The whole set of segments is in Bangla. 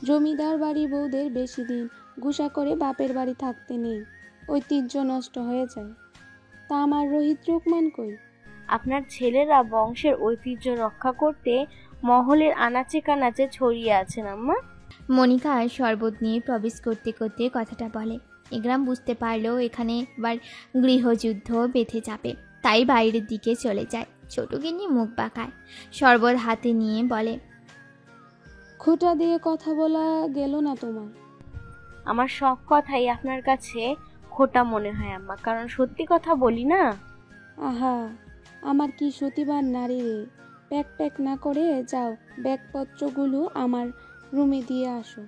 জমিদার বাড়ি বউদের বেশি দিন গুসা করে বাপের বাড়ি থাকতে নেই, ঐতিহ্য নষ্ট হয়ে যায়। তা আমার রোহিত রুকমান কই? আপনার ছেলেরা বংশের ঐতিহ্য রক্ষা করতে মহলের আনাচে কানাচে ছড়িয়ে আছেন আম্মা। মনিকা শরবত নিয়ে প্রবেশ করতে করতে কথাটা বলে। ইকরাম বুঝতে পারলো এখানে এবার গৃহযুদ্ধ বেঁধে যাবে, তাই বাইরের দিকে চলে যায়। ছোট গিন্নি মুখ বাঁকায়, শরবত হাতে নিয়ে বলে, খোঁটা দিয়ে কথা বলা গেল না তোমার? আমার সব কথাই আপনার কাছে খোটা মনে হয় আম্মা, কারণ সত্যি কথা বলি না। আহা, আমার কি সতীবান নারী রে। প্যাক প্যাক না করে যাও, ব্যাগপত্রগুলো আমার রুমে দিয়ে আসো।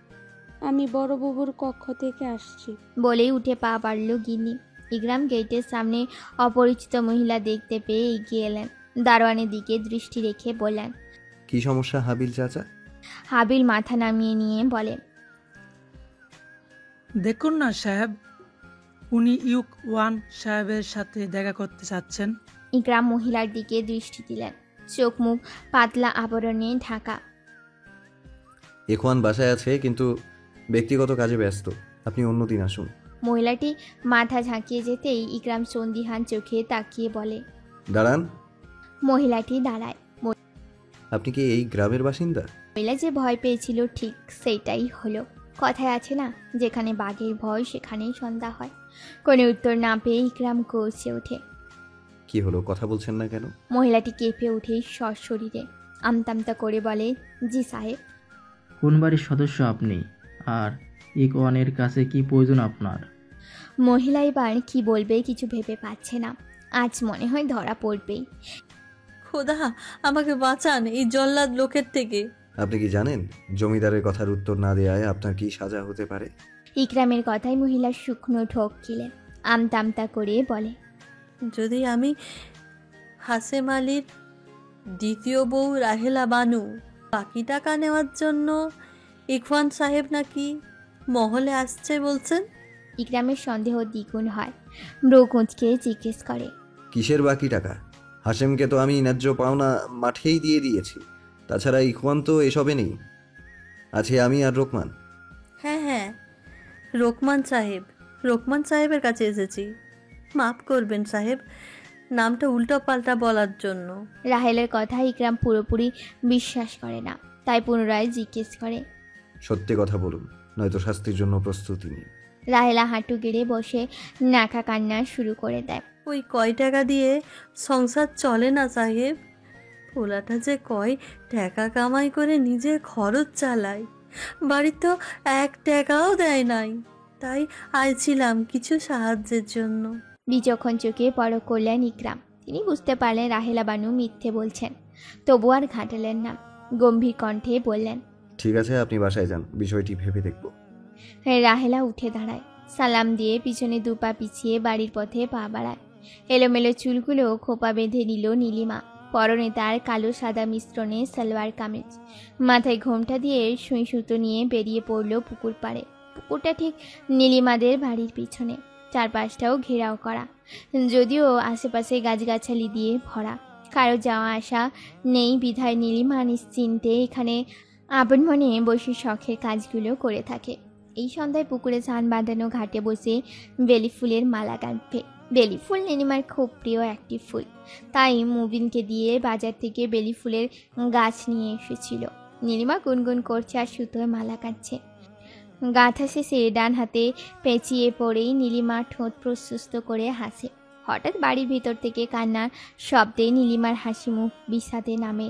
আমি বড় বাবুর কক্ষ থেকে আসছি। বলেই উঠে পা বাড়ল গিন্নি। ইকরাম গেটের সামনে অপরিচিত মহিলা দেখতে পেয়ে এগিয়ে এলেন। দারোয়ানের দিকে দৃষ্টি রেখে বললেন, কি সমস্যা হাবিল চাচা? হাবিল মাথা নামিয়ে নিয়ে বলে, দেখুন না সাহেব, উনি ইউক ওয়ান সাহেবের সাথে দেখা করতে চাচ্ছেন। ইকরাম মহিলার দিকে দৃষ্টি দিলেন, চোখ মুখ পাতলা আবরণে ঢাকা। এখন বাসায় আছে, কিন্তু ব্যক্তিগত কাজে ব্যস্ত। আপনি অন্যদিন আসুন। মহিলাটি মাথা ঝাঁকিয়ে যেতেই ইকরাম সন্দিহান চোখে তাকিয়ে বলে। দাঁড়ান। মহিলাটি দাঁড়ায়। আপনি কি এই গ্রামের বাসিন্দা? মহিলা যে ভয় পেয়েছিল ঠিক সেইটাই হলো। কথায় আছে না, যেখানে বাঘের ভয় সেখানেই সন্ধ্যা হয়। কোনো উত্তর না পেয়ে ইকরাম গর্জে ওঠে। কি হলো, কথা বলছেন না কেন? মহিলাটি কেঁপে উঠে সশরীরে আমতামতা করে বলে, জি সাহেব। কোন বাড়ির সদস্য আপনি, আর ইকওয়ানের কাছে কি প্রয়োজন আপনার? মহিলা এবার কি বলবে কিছু ভেবে পাচ্ছে না। আজ মনে হয় ধরা পড়বেই। খোদা, আমাকে বাঁচান এই জল্লাদ লোকের থেকে। আপনি কি জানেন জমিদারের কথার উত্তর না দেওয়ায় আপনার কি সাজা হতে পারে? ইকরামের কথায় মহিলা শুকনো ঢোক গিলে আমতামতা করে বলে, যদি আমি হাসেম আলীর দ্বিতীয় বউ রাহেলা বানু, বাকি টাকা নেওয়ার জন্য ইকওয়ান সাহেব নাকি মহলে আসছে বলছেন। ইকরামের সন্দেহ দ্বিগুণ হয়। ব্রো কুঁচকে জিজ্ঞেস করে, কিসের বাকি টাকা? হাশেমকে তো আমি ন্যায্য পাওনা মাঠেই দিয়ে দিয়েছি। তাছাড়া ইখওয়ান তো এসবে নেই, আছে আমি আর রোকমান। হ্যাঁ হ্যাঁ, রোকমান সাহেবের কাছে এসেছি। মাফ করবেন সাহেব, নামটা উল্টো পাল্টা বলার জন্য। রাহেলের কথা ইকরাম পুরোপুরি বিশ্বাস করে না, তাই পুনরায় জিজ্ঞেস করে, সত্যি কথা বলুন, নয়তো শাস্তির জন্য প্রস্তুতি নিন। রাহেলা হাঁটু গেড়ে বসে নাকা কান্না শুরু করে দেয়। ওই কয় টাকা দিয়ে সংসার চলে না সাহেব। পোলাটা যে কয় টাকা কামাই করে নিজের খরচ চালায়, বাড়ি তো 1 টাকাও দেয় নাই। তাই আইছিলাম কিছু সাহায্যের জন্য। বিচক্ষণ চোখে পরখ করলেন ইকরাম। তিনি বুঝতে পারলেন রাহেলা বানু মিথ্যে বলছেন, তবু আর ঘাটালেন না। গম্ভীর কণ্ঠে বললেন, ঠিক আছে, আপনি বাসায় যান, বিষয়টি ভেবে দেখব। রাহেলা উঠে দাঁড়ায়, সালাম দিয়ে পিছনে দুপা পিছিয়ে বাড়ির পথে পা বাড়ায়। এলোমেলো চুলগুলো খোপা বেঁধে নিল নীলিমা। পরনে তার কালো সাদা মিশ্রণে সালোয়ার কামিজ। মাথায় ঘোমটা দিয়ে সুই সুতো নিয়ে বেরিয়ে পড়ল পুকুর পাড়ে। পুকুরটা ঠিক নীলিমাদের বাড়ির পিছনে, চারপাশটাও ঘেরাও করা, যদিও আশেপাশে গাছগাছালি দিয়ে ভরা। কারো যাওয়া আসা নেই বিধায় নীলিমা নিশ্চিন্তে এখানে আপন মনে বসে শখের কাজগুলো করে থাকে। এই সন্ধ্যায় পুকুরে স্নান বাঁধানো ঘাটে বসে বেলি ফুলের মালা গাঁথবে। বেলি ফুল নীলিমার খুব প্রিয় একটি ফুল, তাই মুবিনকে দিয়ে বাজার থেকে বেলি ফুলের গাছ নিয়ে এসেছিল। নীলিমা গুনগুন করছে আর সুতোয় মালা কাটছে। গাঁথা শেষে ডান হাতে পেঁচিয়ে পড়েই নীলিমা ঠোঁট প্রশস্ত করে হাসে। হঠাৎ বাড়ির ভিতর থেকে কান্নার শব্দে নীলিমার হাসি মুখ বিষাদে নামে।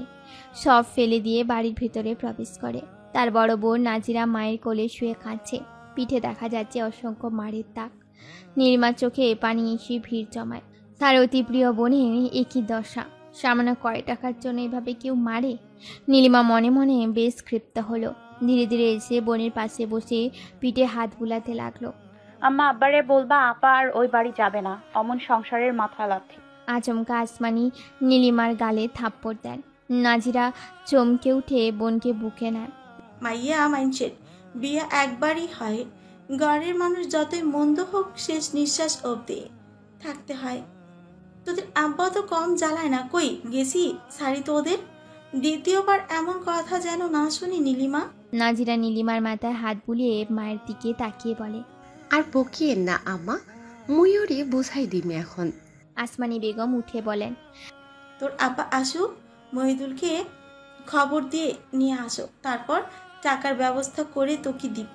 সব ফেলে দিয়ে বাড়ির ভিতরে প্রবেশ করে। তার বড় বোন নাজিরা মায়ের কোলে শুয়ে কাঁদছে। পিঠে দেখা যাচ্ছে অসংখ্য মারের দাগ। নীলিমার চোখে পানি এসে ভিড় জমায়। তার অতি প্রিয় বোনের একই দশা। সামান্য কয় টাকার জন্য এভাবে কেউ মারে? নীলিমা মনে মনে বেশ ক্ষিপ্ত হলো। ধীরে ধীরে এসে বোনের পাশে বসে পিঠে হাত বুলাতে লাগলো। আম্মা, আব্বারে বলবা আপা আর ওই বাড়ি যাবে না, অমন সংসারের মাথা লাথি। আচমকা আসমানি নীলিমার গালে থাপ্পড় দেন। নাজিরা চমকে উঠে বোনকে বুকে নেয়। মাইয়া মাইনছেন বিয়ে একবারই হয়, ঘরের মানুষ যতই মন্দ হোক শেষ নিঃশ্বাস অবধি থাকতে হয়। তোদের আব্বা তো কম জ্বালায় না, কই গেছি সারি তো ওদের। দ্বিতীয়বার এমন কথা যেন না শুনি নীলিমা। নাজিরা নীলিমার মাথায় হাত বুলিয়ে মায়ের দিকে তাকিয়ে বলে, আর বকিয়েন না আম্মা, মুইওরে বোঝাই দিমি এখন। আসমানি বেগম উঠে বলেন, তোর আপা আসুক, মহিদুলকে খবর দিয়ে নিয়ে আসো, তারপর টাকার ব্যবস্থা করে তোকে দিব।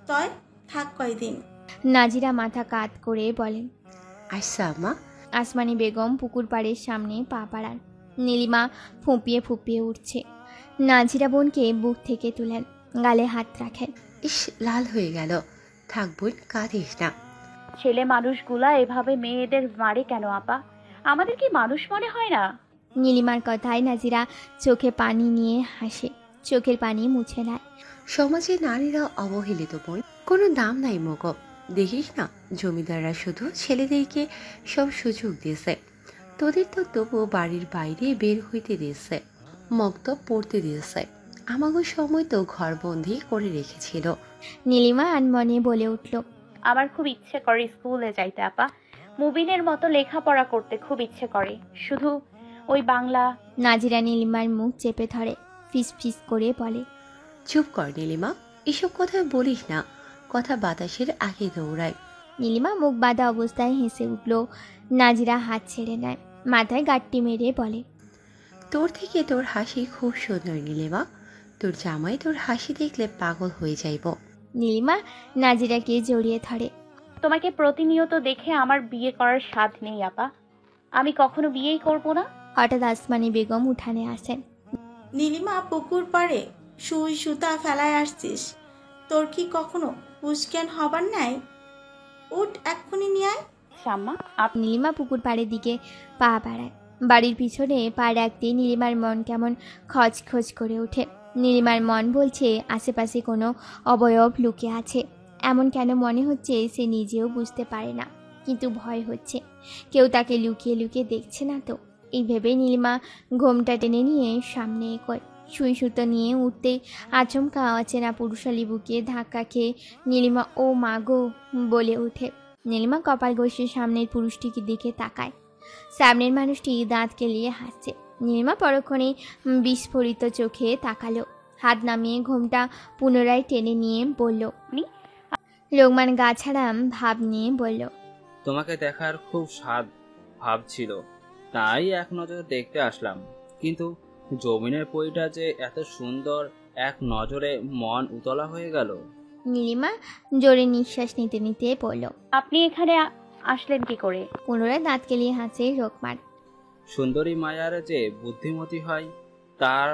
তয় থাক কয়দিন। নাজিরা মাথা কাত করে বলেন, আচ্ছা আম্মা। আসমানি বেগম পুকুর পাড়ের সামনে পা পাড়ান। নীলিমা ফুঁপিয়ে ফুঁপিয়ে উঠছে। নাজিরা বোনকে বুক থেকে তুলেন, গালে হাত রাখেন। ইস, লাল হয়ে গেল। থাক বোন, কাঁদিস না। ছেলে মানুষগুলা এভাবে মেয়েদের মারে কেন আপা? আমাদের কি মানুষ মনে হয় না? নীলিমার কথায় নাজিরা চোখে পানি নিয়ে হাসে, চোখের পানি মুছে নেয়। সমাজে নারীরা অবহেলিত বোন, কোনো দাম নাই মগ। দেখিস না, জমিদাররা শুধু ছেলেদেরকে সব সুযোগ দিয়েছে, তোদের তো তবু বাড়ির বাইরে বের হইতে দিয়েছে, মক্তব পড়তে দিয়েছে। আমাগো সময় তো ঘরবন্দি করে রেখেছিল। নীলিমা আনমনে বলে উঠল, আমার খুব ইচ্ছে করে স্কুলে যাইতে আপা, মুবিনের মতো লেখাপড়া করতে খুব ইচ্ছে করে, শুধু ওই বাংলা। নাজিরা নীলিমার মুখ চেপে ধরে, ফিস ফিস করে বলে, চুপ কর নীলিমা, এসব কথা বলিস না, কথা বাতাসের আগে দৌড়ায়। নীলিমা মুখ বাঁধা অবস্থায় হেসে উঠল। নাজিরা হাত ছেড়ে নেয়, মাথায় গাঁটটি মেরে বলে, তোর থেকে তোর হাসি খুব সুন্দর নীলিমা, তোর জামাই তোর হাসি দেখলে পাগল হয়ে যাইব। নীলিমা নাজিরাকে জড়িয়ে ধরে। তোমাকে প্রতিনিয়ত দেখে আমার বিয়ে করার স্বাদ নেই আপা, আমি কখনো বিয়েই করব না। হঠাৎ আসমানি বেগম উঠানে আসেন। নীলিমা, পুকুর পাড়ে সুই সুতা ফেলায় আসছিস, তোর কি কখনো হুঁশজ্ঞান হবার নাই? উঠ, এক্ষুনি নিয়ে আয়। শাম্মা, নীলিমা পুকুর পাড়ের দিকে পা বাড়ায়। বাড়ির পিছনে পা রাখতে নীলিমার মন কেমন খচখচ করে ওঠে। নীলিমার মন বলছে আশেপাশে কোনো অবয়ব লুকিয়ে আছে। এমন কেন মনে হচ্ছে সে নিজেও বুঝতে পারে না, কিন্তু ভয় হচ্ছে কেউ তাকে লুকিয়ে লুকিয়ে দেখছে না তো। এই ভেবে নীলিমা ঘোমটা টেনে নিয়ে সামনে এগোয়। সুই সুতো নিয়ে উঠতে আচমকা অচেনা পুরুষালী বুকে ধাক্কা খেয়ে নীলিমা ও মা গো বলে ওঠে। নীলিমা কপাল ঘষে সামনের পুরুষটিকে দিকে তাকায়। সামনের মানুষটি দাঁত কেলিয়ে হাসছে। নীলিমা পরক্ষণে বিস্ফোরিত চোখে তাকালো, হাত নামিয়ে ঘোমটা পুনরায় টেনে নিয়ে বলল, লোকমান গা ছাড়াম ভাব নিয়ে বলল, তোমাকে দেখার খুব স্বাদ ভাব ছিল, তাই এক নজর দেখতে আসলাম, কিন্তু জমিনের পরিটা যে এত সুন্দর, এক নজরে মন উতলা হয়ে গেল। নীলিমা জোরে নিঃশ্বাস নিতে নিতে বলল, আপনি এখানে আসলেন কি করে? পুনরায় দাঁত কেলিয়ে হাসে লোকমান। সুন্দরী মায়ার যে বুদ্ধিমতী হয় তার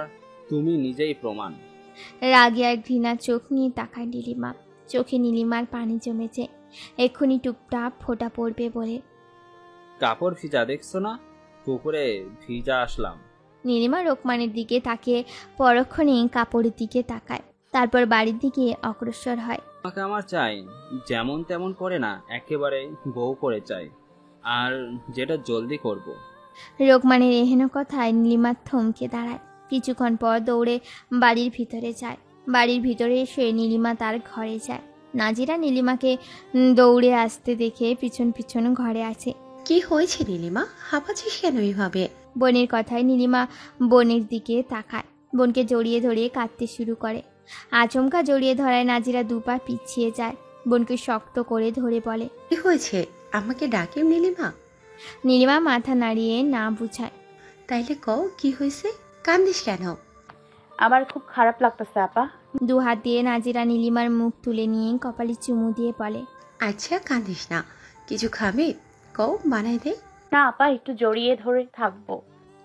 তুমি নিজেই প্রমাণ। রাগে আর ঘৃণা চোখ নিয়ে তাকায় নীলিমা। চোখে নীলিমার পানি জমেছে, এক্ষুনি টুপটাপ ফোঁটা পড়বে বলে। কাপড় ভিজা দেখছো না? পুকুরে ভিজা আসলাম। নীলিমা লোকমানের দিকে তাকিয়ে পরক্ষণে কাপড়ের দিকে তাকায়, তারপর বাড়ির দিকে অগ্রসর হয়। তোমাকে আমার চাই, যেমন তেমন করে না, একেবারে বউ করে চাই, আর যেটা জলদি করব। লোকমানের এহেন কথায় নীলিমা থমকে দাঁড়ায়। কিছুক্ষণ পর দৌড়ে বাড়ির ভিতরে যায়। বাড়ির ভিতরে এসে নীলিমা তার ঘরে যায়। নাজিরা নীলিমাকে দৌড়ে আসতে দেখে পিছন পিছন ঘরে আছে। কি হয়েছে নীলিমা, হাঁপাচ্ছিস কেন এইভাবে? বোনের কথায় নীলিমা বোনের দিকে তাকায়, বোনকে জড়িয়ে ধরে কাঁদতে শুরু করে। আচমকা জড়িয়ে ধরায় নাজিরা দুপা পিছিয়ে যায়, বোনকে শক্ত করে ধরে বলে, কি হয়েছে, আমাকে ডাকিম নীলিমা? নীলিমা মাথা নাড়িয়ে না বুঝায়। তাইলে কও কি হয়েছে, কান্দিস কেন? আমার খুব খারাপ লাগতেছে আপা। দু হাত দিয়ে নাজিরা নীলিমার মুখ তুলে নিয়ে কপালে চুমু দিয়ে বলে, আচ্ছা কান্দিস না, কিছু খাবে কও, বানাই দে। না আপা, একটু জড়িয়ে ধরে থাকবো।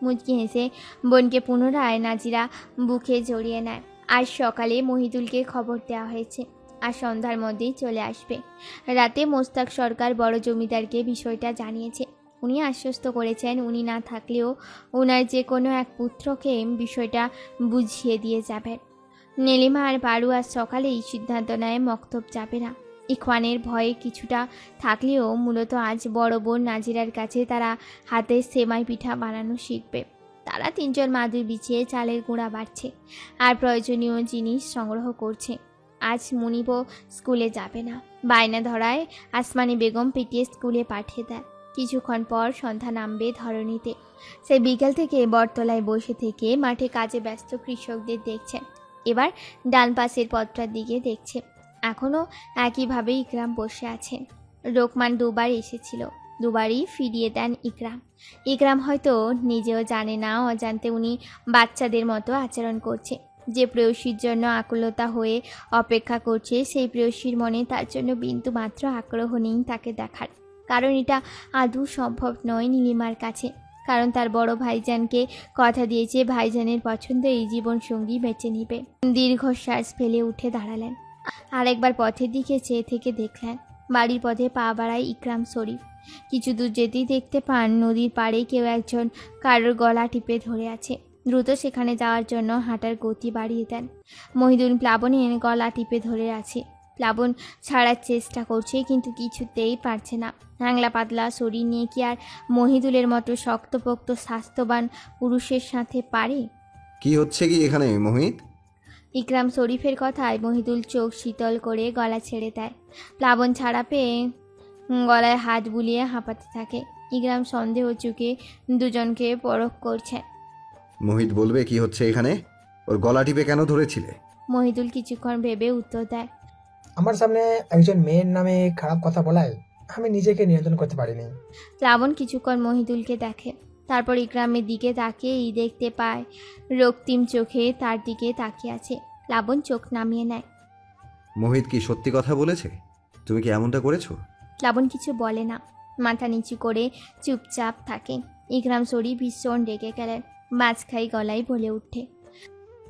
মুচকি হেসে বোনকে পুনরায় নাজিরা বুকে জড়িয়ে নেয়। আজ সকালে মহিদুলকে খবর দেওয়া হয়েছে, আর সন্ধ্যার মধ্যেই চলে আসবে। রাতে মোস্তাক সরকার বড় জমিদারকে বিষয়টা জানিয়েছে। উনি আশ্বস্ত করেছেন উনি না থাকলেও ওনার যে কোনো এক পুত্রকে বিষয়টা বুঝিয়ে দিয়ে যাবেন। নীলিমা আর বারু আজ সকালেই সিদ্ধান্ত নেয় মক্তব যাবে না। ইখওয়ানের ভয়ে কিছুটা থাকলেও মূলত আজ বড় বোন নাজিরার কাছে তারা হাতে সেমাই পিঠা বানানো শিখবে। তারা তিনজন মাদুর বিছিয়ে চালের গুঁড়া বাড়ছে আর প্রয়োজনীয় জিনিস সংগ্রহ করছে। আজ মুনিবও স্কুলে যাবে না। বায়না ধরায় আসমানি বেগম পিটিয়ে স্কুলে পাঠিয়ে দেয়। কিছুক্ষণ পর সন্ধ্যা নামবে ধরণীতে। সে বিকেল থেকে বটতলায় বসে থেকে মাঠে কাজে ব্যস্ত কৃষকদের দেখছেন। এবার ডান পাশের পথটার দিকে দেখছে। এখনও একইভাবে ইকরাম বসে আছে। রোকমান দুবার এসেছিল, দুবারই ফিরিয়ে দেন ইকরাম। ইকরাম হয়তো নিজেও জানে না, অজান্তে উনি বাচ্চাদের মতো আচরণ করছে। যে প্রেয়সীর জন্য আকুলতা হয়ে অপেক্ষা করছে, সেই প্রেয়সীর মনে তার জন্য বিন্দু মাত্র আগ্রহ নেই তাকে দেখার। কারণ এটা আদৌ সম্ভব নয় নীলিমার কাছে। কারণ তার বড় ভাইজানকে কথা দিয়েছে ভাইজানের পছন্দ এই জীবন সঙ্গী বেছে নিবে। দীর্ঘশ্বাস ফেলে উঠে দাঁড়ালেন। আরেকবার পথের দিকে চেয়ে থেকে দেখলেন বাড়ির পথে পা বাড়ায় ইকরাম শরীফ। কিছু দূর যেতেই দেখতে পান নদীর পাড়ে কেউ একজন কারোর গলা টিপে ধরে আছে। দ্রুত সেখানে যাওয়ার জন্য হাঁটার গতি বাড়িয়ে দেন। মহিদুল প্লাবনের গলা টিপে ধরে আছে। প্লাবন ছাড়ার চেষ্টা করছে, কিন্তু কিছুতেই পারছে না। হ্যাংলা পাতলা শরীর নিয়ে কি আর মহিদুলের মতো শক্তপোক্ত স্বাস্থ্যবান পুরুষের সাথে পারে? কি হচ্ছে কি এখানে মোহিত? ইকরাম শরীফের কথায় মহিদুল চোখ শীতল করে গলা ছেড়ে দেয়। প্লাবন ছাড়া পেয়ে গলায় হাত বুলিয়ে হাঁপাতে থাকে। ইকরাম সন্দেহ চোখে দুজনকে পরখ করছে। মোহিত বলবে কি হচ্ছে এখানে? ওর গলা টিপে কেন ধরেছিলে? মহিদুল কিছুক্ষণ ভেবে উত্তর দেয়, আমার সামনে একজন মেয়ের নামে খারাপ কথা বলায় আমি নিজেকে নিয়ন্ত্রণ করতে পারিনি। প্লাবন কিছুক্ষণ মহিদুলকে দেখে, তারপর ইকরামের দিকে তাকিয়েই দেখতে পায় রক্তিম চোখে তার দিকে তাকিয়ে আছে। প্লাবন চোখ নামিয়ে নেয়। মোহিত কি সত্যি কথা বলেছে? তুমি কি এমনটা করেছো? প্লাবন কিছু বলে না, মাথা নিচু করে চুপচাপ থাকে। ইকরাম শরীফ ভীষণ রেগে গেলেন। মাঝখাই গলায় বলে উঠে,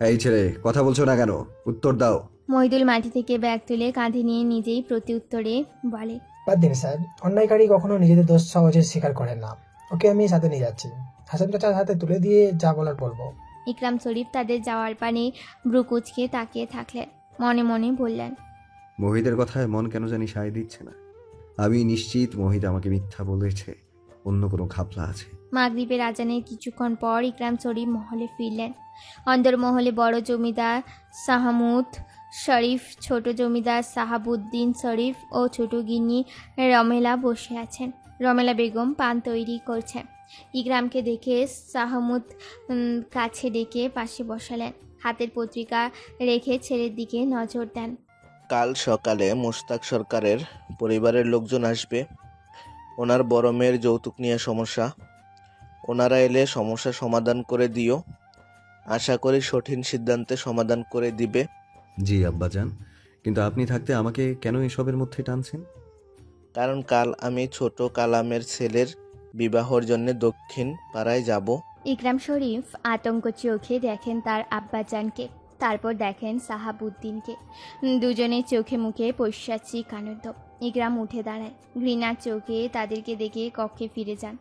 এই ছেলে, কথা বলছো না কেন? উত্তর দাও। মহিদুল মাটি থেকে ব্যাগ তুলে কাঁধে নিয়ে নিজেই প্রতি উত্তরে বলে, বাদ দিন স্যার, অন্যায়কারী কখনো নিজেদের দোষ সহজে স্বীকার করেন না। ওকে আমি সাথে নিয়ে যাচ্ছি, হাসান চাচার হাতে তুলে দিয়ে যা বলার বলবো। ইকরাম শরীফ তাদের যাওয়ার পানে ব্রুকুচকে তাকিয়ে থাকলেন। মনে মনে বললেন, মোহিতের কথায় মন কেন জানি সায় দিচ্ছে না। আমি নিশ্চিত মোহিত আমাকে মিথ্যা বলেছে, অন্য কোনো ঘাপলা আছে। মাগরিবের আজানের কিছুক্ষণ পর ইকরাম শরীফ মহলে ফিরলেন। অন্দর মহলে বড় জমিদার শাহমুদ শরীফ, ছোট জমিদার সাহাবুদ্দিন শরীফ ও ছোট গিন্নি রমেলা বসে আছেন। রমেলা বেগম পান তৈরি করছেন। ইকরামকে দেখে শাহমুদ কাছে ডেকে পাশে বসালেন। হাতের পত্রিকা রেখে ছেলের দিকে নজর দেন। কাল সকালে মুশতাক সরকারের পরিবারের লোকজন আসবে। ওনার বড় মেয়ের যৌতুক নিয়ে সমস্যা। ওনারা এলে সমস্যা সমাধান করে দিও। আশা করি সঠিক সিদ্ধান্তে সমাধান করে দিবে। জি আব্বাজান, কিন্তু আপনি থাকতে আমাকে কেন এসবের মধ্যে টানছেন? কারণ কাল আমি ছোট কালামের ছেলের বিবাহর জন্য দক্ষিণ পাড়ায় যাব। ইকরাম শরীফ আতঙ্ক চোখে দেখেন তার আব্বাজানকে, তারপর দেখেন সাহাবুদ্দিনকে। দুজনের চোখে মুখে পৈশাচিক আনন্দ। ইকরাম উঠে দাঁড়ায়, ঘৃণার চোখে তাদেরকে দেখে কক্ষে ফিরে যান।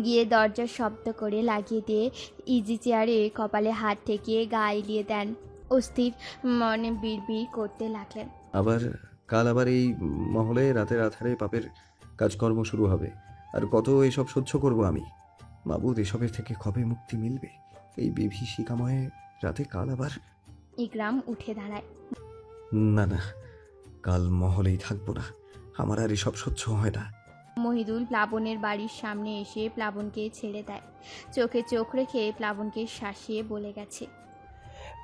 গিয়ে দরজার শব্দ করে লাগিয়ে দিয়ে ইজি চেয়ারে কপালে হাত ঠেকিয়ে গা এলিয়ে দেন। অস্থির মনে বিড়বিড় করতে লাগলেন, কাল আবার এই মহলে রাতের আধারে পাপের কাজকর্ম শুরু হবে। আর কত এসব সহ্য করব আমি? মাবুদ, এসবের থেকে কবে মুক্তি মিলবে? এই বিভীষিকাময় রাতে কাল আবার? ইকরাম উঠে দাঁড়ায়। না, কাল মহলেই থাকবো না। আমার আর এসব সহ্য হয় না। মহিদুল প্লাবনের বাড়ির সামনে এসে প্লাবনকে ছেড়ে দেয়। চোখে চোখ রেখে প্লাবনকে শাসিয়ে বলে গেছে,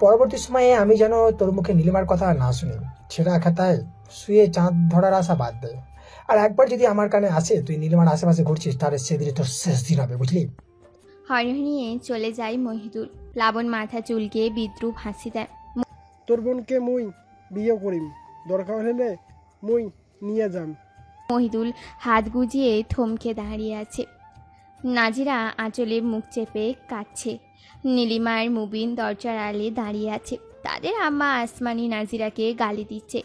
পরবর্তী সময়ে আমি যেন তোর মুখে নীলিমার কথা না শুনি। ছেঁড়া খাতায় শুয়ে চাঁদ ধরার আশা বাদ দে। আর একবার যদি আমার কানে আসে তুই নীলিমার আশেপাশে ঘুরছিস, তাহলে সেদিনে তোর শেষ দিন হবে, বুঝলি? হরিয়ে চলে যায় মহিদুল। প্লাবন মাথা চুলকে বিদ্রুপ হাসি দেয়। তোর বোনকে মুই বিয়ে করিম, দরকার হলে মুই নিয়ে যাম। মহিদুল হাত গুজিয়ে থমকে দাঁড়িয়ে আছে। নাজিরা আঁচলে মুখ চেপে কাঁদছে। নীলিমার মুবিন দরজার আড়ালে দাঁড়িয়ে আছে। তাদের আম্মা আসমানি নাজিরাকে গালি দিচ্ছে।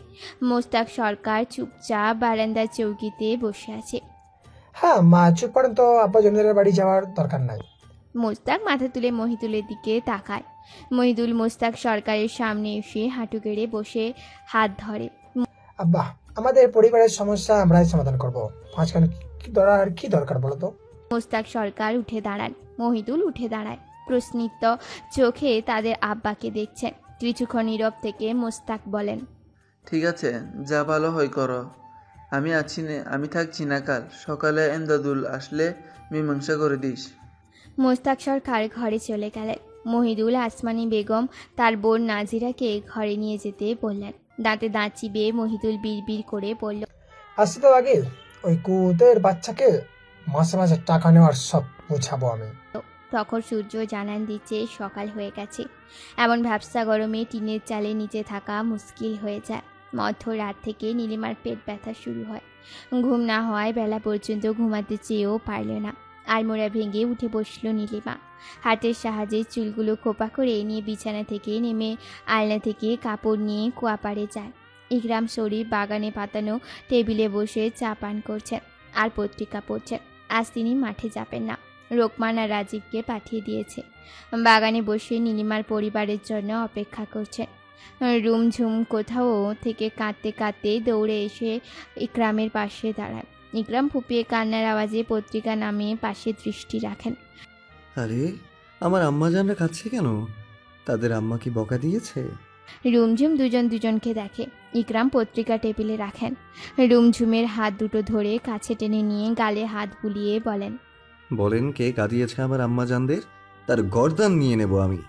মোস্তাক সরকার চুপচাপ বারান্দার চৌকিতে বসে আছে। হ্যাঁ মা, চুপ করেন তো, আব্বা জমিদারের বাড়ি যাওয়ার দরকার নাই। মোস্তাক মাথা তুলে মহিদুলের দিকে তাকায়। মহিদুল মোস্তাক সরকারের সামনে এসে হাঁটু গেড়ে বসে হাত ধরে। আব্বা, আমাদের পরিবারের সমস্যা আমরাই সমাধান করবো। মাঝখানে কি দরকার বলো তো? মোস্তাক সরকার উঠে দাঁড়ান। মহিদুল উঠে দাঁড়ায়। প্রশ্নিত চোখে তাদের আব্বাকে দেখছেন। কিছুক্ষণ নীরব থেকে মোস্তাক বলেন, ঠিক আছে, যা ভালো হয় করো। আমি থাকছি না, কাল সকালে এমদাদুল আসলে মীমাংসা করে দিস। মোস্তাক সরকার ঘরে চলে গেলেন। মহিদুল আসমানি বেগম তার বোন নাজিরাকে ঘরে নিয়ে যেতে বললেন। দাঁতে দাঁত চিবিয়ে মহিদুল বিড়বিড় করে বলল, আসতে তো আগে ওই কুতের বাচ্চাকে মাসে মাসে টাকা নেওয়ার সব বুঝাবো আমি। তখন সূর্য জানান দিচ্ছে সকাল হয়ে গেছে। এমন ভ্যাপসা গরমে টিনের চালে নিচে থাকা মুশকিল হয়ে যায়। মধ্যরাত থেকে নীলিমার পেট ব্যথা শুরু হয়। ঘুম না হওয়ায় বেলা পর্যন্ত ঘুমাতে চেয়েও পারল না। আড়মোড়া ভেঙে উঠে বসল নীলিমা। হাতের সাহায্যে চুলগুলো খোপা করে নিয়ে বিছানা থেকে নেমে আয়না থেকে কাপড় নিয়ে কুয়াপাড়ে যায়। ইকরাম শরীর বাগানে পাতানো টেবিলে বসে চা পান করছেন আর পত্রিকা পড়ছেন। আজ তিনি মাঠে যাবেন না, রোকমান আর রাজীবকে পাঠিয়ে দিয়েছে। বাগানে বসে নীলিমার পরিবারের জন্য অপেক্ষা করছে। রুমঝুম কোথাও থেকে কাঁদতে কাঁদতে দৌড়ে এসে ইকরামের পাশে দাঁড়ায়। ইকরাম ফুপিয়ে কান্নার আওয়াজে পত্রিকা নামিয়ে পাশে দৃষ্টি রাখেন। আরে আমার আম্মাজানরা কাঁদছে কেন? তাদের আম্মা কি বকা দিয়েছে? রুমঝুম দুজন দুজনকে দেখে। ইকরাম পত্রিকা টেবিলে রাখেন। রুমঝুমের হাত দুটো ধরে কাছে টেনে নিয়ে গালে হাত বুলিয়ে বলেন, বলেন কে কাঁদিয়েছে আমার আম্মাজানদের? তার গর্দান নিয়ে নেব আমি।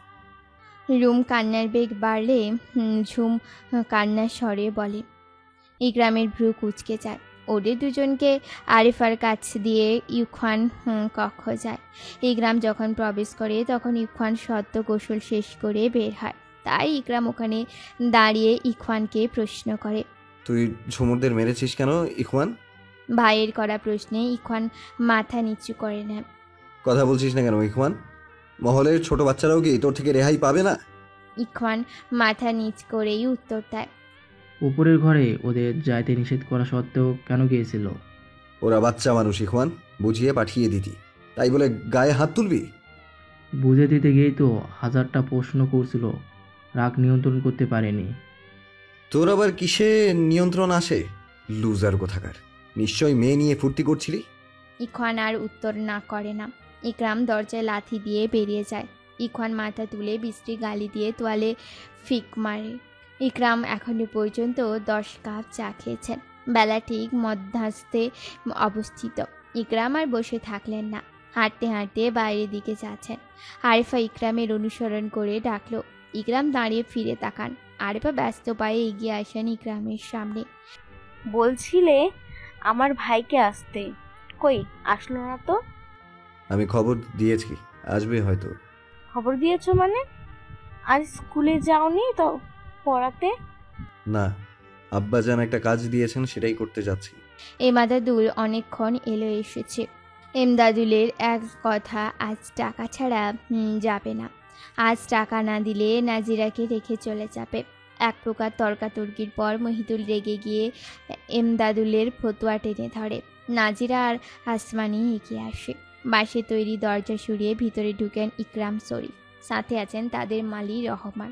রুম কান্নার বেগ বাড়লে ঝুম কান্নার স্বরে বলে। ইকরামের ভ্রু কুঁচকে যায়। ওদের দুজনকে আরিফার কাছ দিয়ে ইউখান কক্ষ যায়। ইকরাম যখন প্রবেশ করে তখন ইউখান সদ্য গোসল শেষ করে বের হয়। তাই ইকরাম ওখানে দাঁড়িয়ে ইখওয়ানকে প্রশ্ন করে, তুই ঝুমুরদের মেরেছিস কেন ইখওয়ান? ভাইয়ের করা প্রশ্নে ইখওয়ান মাথা নিচু করে নেয়। কথা বলছিস না কেন ইখওয়ান? মহলের ছোট বাচ্চারাও কি তোর থেকে রেহাই পাবে না? ইখওয়ান মাথা নিচ করেই উত্তর দেয়, উপরের ঘরে ওদের যাইতে নিষেধ করা সত্ত্বেও কেন গিয়েছিল? ওরা বাচ্চা মানুষ ইখওয়ান, বুঝিয়ে পাঠিয়ে দিতি, তাই বলে গায়ে হাত তুলবি? বুঝে দিতে গিয়েই তো হাজারটা প্রশ্ন করছিল, রাগ নিয়ন্ত্রণ করতে পারেনি। তোর আবার কিসে নিয়ন্ত্রণ আসে? লুজার কোথাকার, নিশ্চয় মেয়ে নিয়ে ফুর্তি করছিলি। ইখওয়ান আর উত্তর না করে না। ইকরাম দরজায় লাথি দিয়ে বেরিয়ে যায়। ইখওয়ান মাথা তুলে বিশ্রী গালি দিয়ে তোয়ালে ফিক মারে। ইকরাম এখনো পর্যন্ত 10 কাপ চা খেয়েছেন। বেলা ঠিক মধ্যাস্তে অবস্থিত। ইকরাম আর বসে থাকলেন না, হাঁটতে হাঁটতে বাইরের দিকে যাচ্ছেন। আরিফা ইকরামের অনুসরণ করে ডাকলো। ইকরাম দাঁড়িয়ে ফিরে তাকান। আরিফা ব্যস্ত পায়ে এগিয়ে আসেন ইকরামের সামনে। বলছিলে আমার ভাইকে আসতে, কই আসলো না তো? আমি খবর দিয়েছি, আসবে হয়তো। খবর দিয়েছো মানে? আজ স্কুলে যাওনি তো পড়াতে? না, আব্বাজান একটা কাজ দিয়েছেন, সেটাই করতে যাচ্ছি। এমদাদুল অনেকক্ষণ এলো এসেছে। এমদাদুলের এক কথা, আজ টাকা ছাড়া যাবে না। আজ টাকা না দিলে নাজিরাকে রেখে চলে যাবে। এক প্রকার তর্কাতর্কির পর মহিদুল রেগে গিয়ে এমদাদুলের ফতুয়া টেনে ধরে। নাজিরা আর আসমানি এগিয়ে আসে। বাঁশে তৈরি দরজা সরিয়ে ভিতরে ঢুকেন ইকরাম শরীফ, সাথে আছেন তাদের মালি রহমান।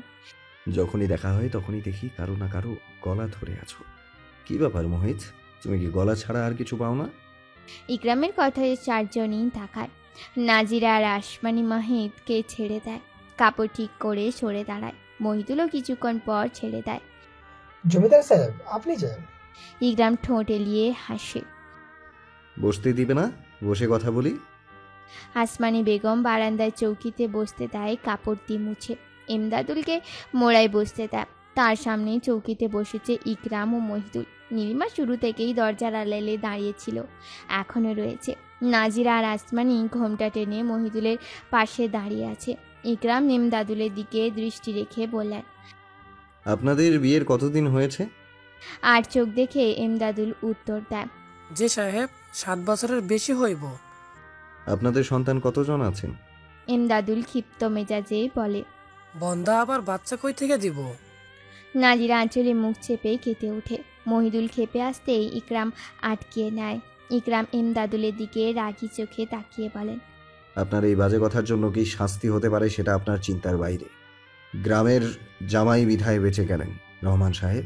যখনই দেখা হয় তখনই দেখি কারো না কারো গলা ধরে আছো। কি ব্যাপার মোহিত, তুমি কি গলা ছাড়া আর কিছু পাও না? ইকরামের কথায় চারজনই তাকায়। নাজিরা আর আসমানি মাহিদকে ছেড়ে দেয়, কাপড় ঠিক করে সরে দাঁড়ায়। মহিদুলও কিছুক্ষণ পর ছেড়ে দেয়। জমিদার সাহেব, আপনি যে? ইকরাম ঠোঁট এলিয়ে হাসে। বসতে দিবে না? বসে কথা বলি। আসমানি বেগম বারান্দায় চৌকিতে বসতে দেয়, কাপড় দিয়ে মুছে। এমদাদুলকে মোড়ায় বসতে দেয়। তার সামনে চৌকিতে বসেছে ইকরাম ও মহিদুল। নীলিমা শুরু থেকেই দরজার আড়ালে দাঁড়িয়েছিল, এখনও রয়েছে। নাজিরা আর আসমানি ঘোমটা টেনে মহিদুলের পাশে দাঁড়িয়ে আছে। ইকরাম এমদাদুলের দিকে দৃষ্টি রেখে বললেন, আপনাদের বিয়ের কতদিন হয়েছে? আর চোখ দেখে এমদাদুল উত্তর দেয়, যে সাহেব 7 বছরের বেশি হইব। আপনাদের সন্তান কতজন আছেন? এমদাদুল ক্ষিপ্ত মেজাজে বলে, বন্দা আবার বাচ্চা কই থেকে দিব? নাজিরা আঁচলে মুখ চেপে কেঁদে ওঠে। মহিদুল খেপে আসতেই ইকরাম আটকিয়ে নেয়। ইকরাম এমদাদুলের দিকে রাগি চোখে তাকিয়ে বলেন, আপনার এই বাজে কথার জন্য কি শাস্তি হতে পারে সেটা আপনার চিন্তার বাইরে। গ্রামের জামাই বিধায় বেঁচে গেলেন রহমান সাহেব।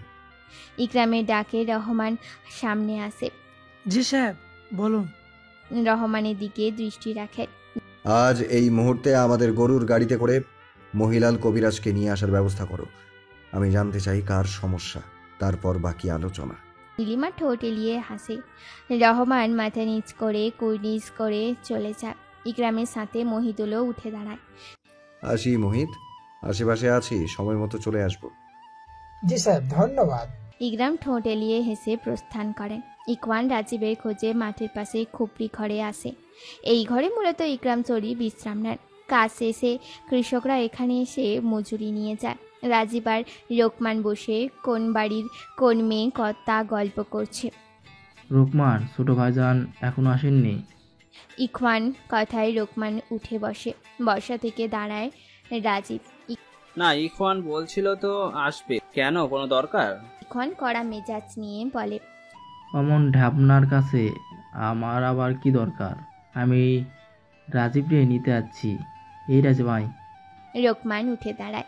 ইকরামের ডাকে রহমান সামনে আসে। জি সাহেব, বলুন। রহমানের দিকে দৃষ্টি রাখে। আজ এই মুহূর্তে আমাদের গরুর গাড়িতে করে মহিলাল কবিরাজকে নিয়ে আসার ব্যবস্থা করো। আমি জানতে চাই কার সমস্যা, তারপর বাকি আলোচনা। নীলিমা ঠোঁট এলিয়ে হাসে। রহমান মাথা নিচ করে কুর্নিশ করে চলে যায়। ইকরামের সাথে মহিদুলও উঠে দাঁড়ায়। আসি মোহিত, আশেপাশে আছি, সময় মতো চলে আসবো। জি সাহেব, ধন্যবাদ। ইকরাম ঠোঁট এলিয়ে হেসে প্রস্থান করেন। ইকওয়ান রাজীবের খোঁজে মাঠের পাশে খুপড়ি ঘরে আসে। এই ঘরে মূলত ইকরাম চড়ি বিশ্রাম নেন। কাজ শেষে কৃষকরা এখানে এসে মজুরি নিয়ে যায়। রাজীব আর লোকমান বসে কোন বাড়ির কোন মেয়ে কর্তা গল্প করছে। রোকমান, ছোট ভাইজান এখনো আসেননি? ইকওয়ান কথায় লোকমান উঠে বসে। বর্ষা থেকে দাঁড়ায় রাজীব। না, ইখওয়ান বলছিল তো আসবে, কেন, কোনো দরকার? ইকওয়ান কড়া মেজাজ নিয়ে বলে, অমন ঢাবনার কাছে আমার আবার কি দরকার? আমি রাজীবরে নিতে যাচ্ছি। এই রাজীব ভাই। লোকমান উঠে দাঁড়ায়।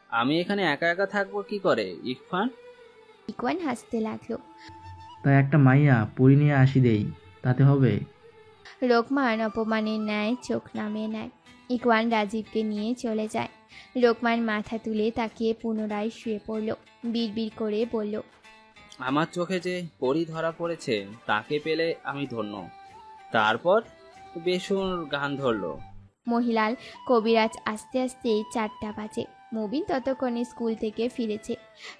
আমি এখানে একা একা থাকবো কি করে ইখওয়ান? ইকওয়ান হাসতে লাগলো। তাই একটা মাইয়া পরি নিয়ে আসি দেই, তাতে হবে? লোকমান অপমানের ন্যায় চোখ নামিয়ে নেয়। ইকওয়ান রাজীবকে নিয়ে চলে যায়। লোকমান মাথা তুলে তাকিয়ে পুনরায় শুয়ে পড়ল। বিড়বিড় করে বলল, আমার চোখে যে পরি ধরা পড়েছে তাকে পেলে আমি ধন্য। তারপর বেসুর গান ধরলো। মহিলাল কবিরাজ আস্তে আস্তে 4টা বাজে। মুবিন ততক্ষণে স্কুল থেকে ফিরেছে।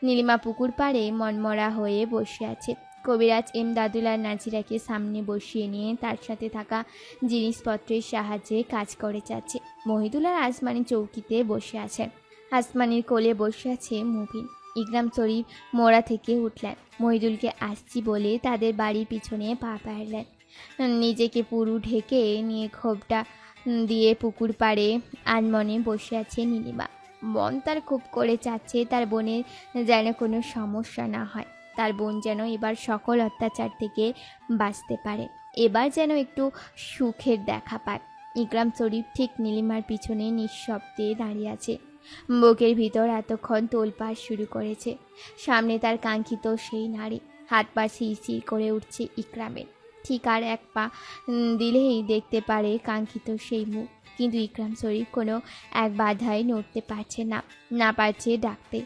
নীলিমা পুকুর পাড়ে মনমরা হয়ে বসে আছে। কবিরাজ এমদাদুল আর নাজিরাকে সামনে বসিয়ে নিয়ে তার সাথে থাকা জিনিসপত্রের সাহায্যে কাজ করে যাচ্ছে। মহিদুল আর আসমানি চৌকিতে বসে আছেন। আসমানির কোলে বসে আছে মুবিন। ইকরাম শরীফ মোড়া থেকে উঠলেন। মহিদুলকে আসছি বলে তাদের বাড়ির পিছনে পা ফেললেন। নিজেকে পুরু ঢেকে নিয়ে ক্ষোভটা দিয়ে পুকুর পাড়ে আনমনে বসে আছে নীলিমা। মন তার খুব করে চাচ্ছে তার বোনের যেন কোনো সমস্যা না হয়। তার বোন যেন এবার সকল অত্যাচার থেকে বাঁচতে পারে, এবার যেন একটু সুখের দেখা পায়। ইকরাম শরীফ ঠিক নীলিমার পিছনে নিঃশব্দে দাঁড়িয়ে আছে। বুকের ভিতর এতক্ষণ তোলপাড় শুরু করেছে। সামনে তার কাঙ্ক্ষিত সেই নারী। হাত পা শিরশির করে উঠছে ইকরামের। ঠিক আর এক পা দিলেই দেখতে পারে কাঙ্ক্ষিত সেই মুখ। কিন্তু ইকরাম শরীফ কোনো এক বাধায় নড়তে পারছে না, না পারছে ডাকতে।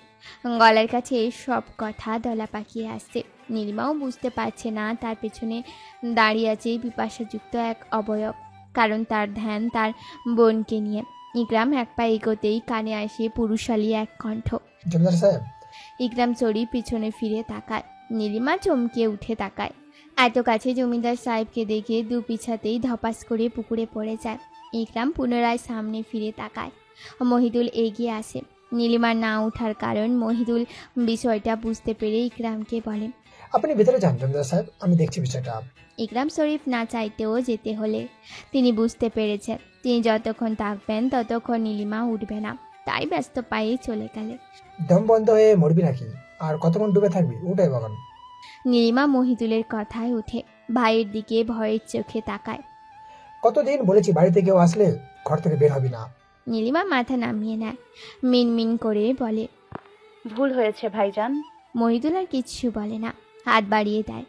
গলার কাছে সব কথা দলা পাকিয়ে আসছে। নীলিমাও বুঝতে পারছে না তার পেছনে দাঁড়িয়ে আছে পিপাসাযুক্ত এক অবয়ব, কারণ তার ধ্যান তার বোনকে নিয়ে। ইকরাম এক পা এগোতেই কানে আসে পুরুষালী এক কণ্ঠ, জমিদার সাহেব। ইকরাম শরীফ পিছনে ফিরে তাকায়। নীলিমা চমকে উঠে তাকায়। এত কাছে জমিদার সাহেবকে দেখে দু পিছাতেই ধপাস করে পুকুরে পড়ে যায়। ইকরাম পুনরায় সামনে ফিরে তাকায়। মহিদুল এগিয়ে আসে। নীলিমার না ওঠার কারণ মহিদুল বিষয়টা বুঝতে পেরে ইকরামকে বলে, আপনি ভেতরে যান জমিদার সাহেব, আমি দেখছি বিষয়টা। ইকরাম শরীফ না চাইতেও যেতে হলে তিনি বুঝতে পেরেছেন তিনি যতক্ষণ থাকবেন ততক্ষণ নীলিমা উঠবে না, তাই ব্যস্ত পায়ে চলে গেলে। দম বন্ধ হয়ে মরবি নাকি? আর কতক্ষণ ডুবে থাকবি? উঠে বাগান। নীলিমা মহিদুলের কথায় উঠে ভাইয়ের দিকে ভয়ের চোখে তাকায়। কতদিন বলেছি বাড়িতে কেউ আসলে ঘর থেকে বের হবি না। নীলিমা মাথা নামিয়ে নেয়, মিনমিন করে বলে, ভুল হয়েছে ভাইজান। মহিদুল আর কিচ্ছু বলে না, হাত বাড়িয়ে দেয়।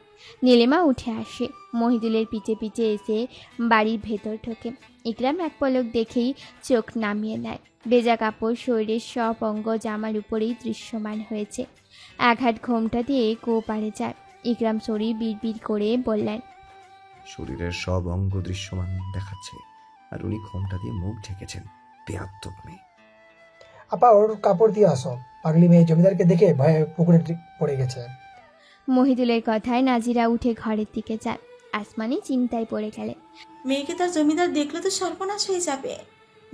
নীলিমা উঠে আসে, মহিদুলের পিছে পিছে এসে বাড়ির ভেতর ঢোকে। ইকরাম এক পলক দেখেই চোখ নামিয়ে নেয়। ভেজা কাপড় শরীরের সব অঙ্গ জামার উপরেই দৃশ্যমান হয়েছে। এক হাত ঘোমটা দিয়ে পাড়ে যায়। ইকরাম শরীর বিড়বিড় করে বললেন, শরীরের সব অঙ্গ দৃশ্যমান দেখাচ্ছে, আর উনি ঘোমটা দিয়ে মুখ ঢেকেছেন। বেয়াদ্দপ মেয়ে। আপা, ওর কাপড় দিয়ে আসো। পাগলি মেয়ে জমিদারকে দেখে ভয়ে পুকুরে পড়ে গেছে। মহিদুলের কথায় নাজিরা উঠে ঘরের দিকে যায়। আসমানি চিন্তায় পড়ে গেলে। মেয়েকে তার জমিদার দেখলে তো সর্বনাশ হয়ে যাবে।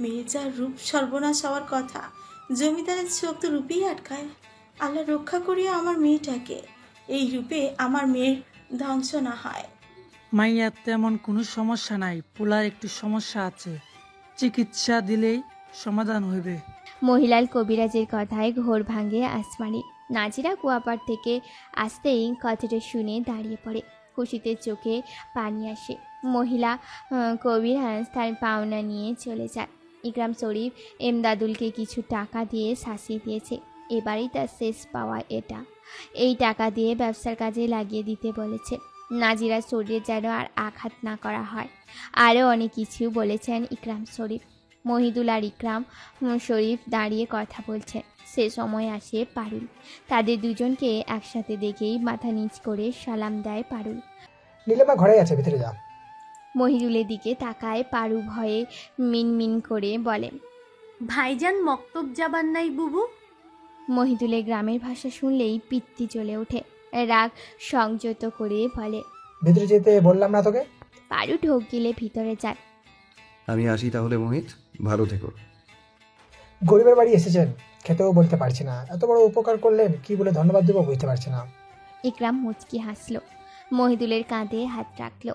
মেয়ের যার রূপ সর্বনাশ হওয়ার কথা, জমিদারের চোখ তো রূপেই আটকায়। আল্লাহ রক্ষা করিয়া আমার মেয়েটাকে, এই রূপে আমার মেয়ের ধ্বংস না হয়। মাইয়ার তেমন কোনো সমস্যা নাই, পোলার একটু সমস্যা আছে, চিকিৎসা দিলেই সমাধান হইবে। মহিলাল কবিরাজের কথায় ঘোর ভাঙে আসমানি। নাজিরা কুয়াপাড় থেকে আসতেই কথাটা শুনে দাঁড়িয়ে পড়ে। খুশিতে চোখে পানি আসে। মহিলা কবিরাজ তার পাওনা নিয়ে চলে যায়। ইকরাম শরীফ এমদাদুলকে কিছু টাকা দিয়ে শাসিয়ে দিয়েছে। এবারই তার শেষ পাওয়া এটা। এই টাকা দিয়ে ব্যবসার কাজে লাগিয়ে দিতে বলেছে। নাজিরার শরীরে যেন আর আঘাত না করা হয়। আরও অনেক কিছু বলেছেন ইকরাম শরীফ। মহিদুল আর ইকরাম শরীফ দাঁড়িয়ে কথা বলছে। সে সময় আসে পারুল। তাদের দুজনকে একসাথে দেখেই মাথা নিচ করে সালাম দেয় পারুল। নীলিমা ঘরে আছে, ভিতরে যা। মহিদুলের দিকে তাকায় পারু ভয়ে মিনমিন করে বলে, ভাইজান মক্তব যাবার নাই বুবু? মহিদুলের গ্রামের ভাষা শুনলেই পিত্তি চলে ওঠে। রাগ সংযত করে বলে, ভিতরে যেতে বললাম না তোকে? পারু ঢোক গিলে ভিতরে যায়। আমি আসি তাহলে মোহিত, ভালো থেকো। গরিবের বাড়ি এসেছেন, খেতেও বলতে পারছি না, এত বড় উপকার করলেন, কি বলে ধন্যবাদ দেবো বুঝতে পারছি না। ইকরাম মুচকি হাসলো, মহিদুলের কাঁধে হাত রাখলো।